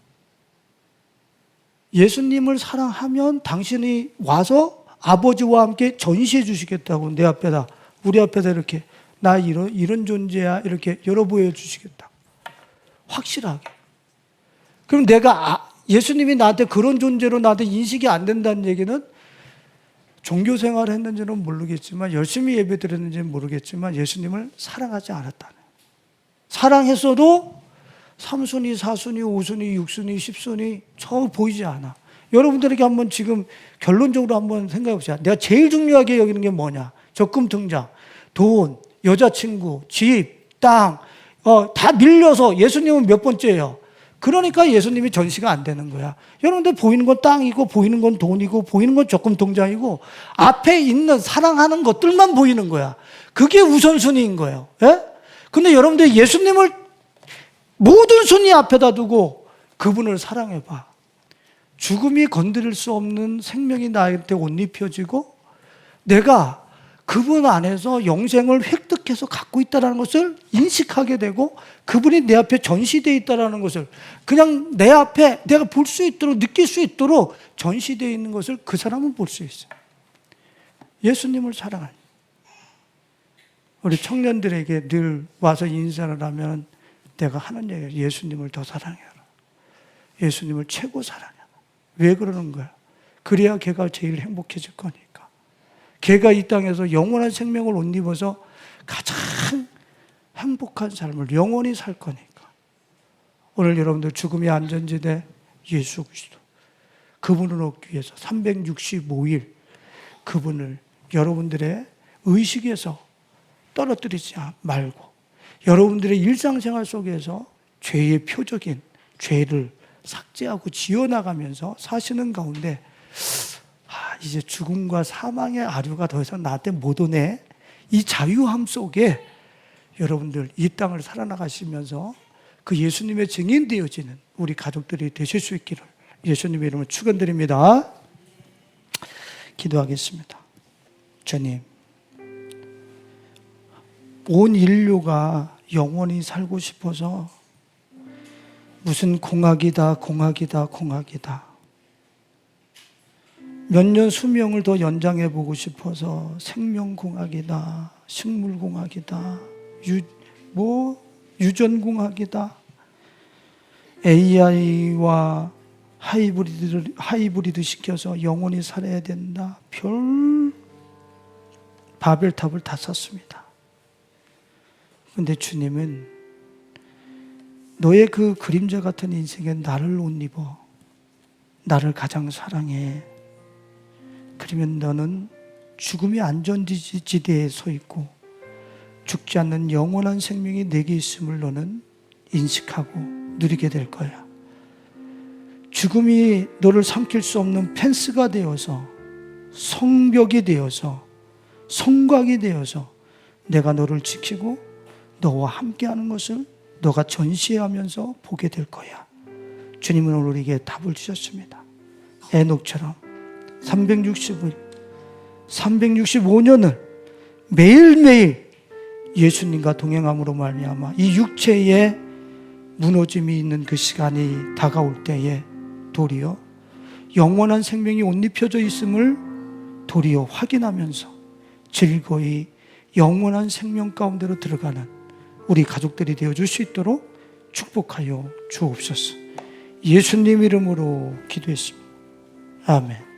예수님을 사랑하면 당신이 와서 아버지와 함께 전시해 주시겠다고 내 앞에다, 우리 앞에다 이렇게 나 이런 존재야 이렇게 열어 보여주시겠다. 확실하게. 그럼 내가 예수님이 나한테 그런 존재로 나한테 인식이 안 된다는 얘기는 종교 생활을 했는지는 모르겠지만 열심히 예배 드렸는지는 모르겠지만 예수님을 사랑하지 않았다는. 사랑했어도 3순위, 4순위, 5순위, 6순위, 10순위 전혀 보이지 않아. 여러분들에게 한번 지금 결론적으로 한번 생각해 보세요. 내가 제일 중요하게 여기는 게 뭐냐? 적금 통장, 돈, 여자친구, 집, 땅, 다 밀려서 예수님은 몇 번째예요? 그러니까 예수님이 전시가 안 되는 거야. 여러분들 보이는 건 땅이고 보이는 건 돈이고 보이는 건 적금 통장이고 앞에 있는 사랑하는 것들만 보이는 거야. 그게 우선순위인 거예요. 예? 근데 여러분들 예수님을 모든 순위 앞에다 두고 그분을 사랑해봐. 죽음이 건드릴 수 없는 생명이 나한테 옷 입혀지고 내가 그분 안에서 영생을 획득해서 갖고 있다는 것을 인식하게 되고 그분이 내 앞에 전시되어 있다는 것을 그냥 내 앞에 내가 볼 수 있도록 느낄 수 있도록 전시되어 있는 것을 그 사람은 볼 수 있어요. 예수님을 사랑하니. 우리 청년들에게 늘 와서 인사를 하면 내가 하는 얘기예요. 예수님을 더 사랑해라. 예수님을 최고 사랑해라. 왜 그러는 거야? 그래야 걔가 제일 행복해질 거니까. 걔가 이 땅에서 영원한 생명을 옷 입어서 가장 행복한 삶을 영원히 살 거니까. 오늘 여러분들 죽음의 안전지대 예수 그리스도. 그분을 얻기 위해서 365일 그분을 여러분들의 의식에서 떨어뜨리지 말고 여러분들의 일상생활 속에서 죄의 표적인 죄를 삭제하고 지어나가면서 사시는 가운데 이제 죽음과 사망의 아류가 더 이상 나한테 못 오네. 이 자유함 속에 여러분들 이 땅을 살아나가시면서 그 예수님의 증인 되어지는 우리 가족들이 되실 수 있기를 예수님의 이름으로 축원드립니다. 기도하겠습니다. 주님, 온 인류가 영원히 살고 싶어서 무슨 공학이다 몇 년 수명을 더 연장해 보고 싶어서 생명공학이다, 식물공학이다, 유전공학이다, AI와 하이브리드 시켜서 영원히 살아야 된다. 별 바벨탑을 다 썼습니다. 그런데 주님은 너의 그 그림자 같은 인생에 나를 옷 입어 나를 가장 사랑해. 그러면 너는 죽음의 안전지대에 서 있고 죽지 않는 영원한 생명이 내게 있음을 너는 인식하고 누리게 될 거야. 죽음이 너를 삼킬 수 없는 펜스가 되어서 성벽이 되어서 성곽이 되어서 내가 너를 지키고 너와 함께하는 것을 너가 전시하면서 보게 될 거야. 주님은 오늘 우리에게 답을 주셨습니다. 에녹처럼 365년을 매일매일 예수님과 동행함으로 말미암아 이 육체에 무너짐이 있는 그 시간이 다가올 때에 도리어 영원한 생명이 옷 입혀져 있음을 도리어 확인하면서 즐거이 영원한 생명 가운데로 들어가는 우리 가족들이 되어줄 수 있도록 축복하여 주옵소서. 예수님 이름으로 기도했습니다. 아멘.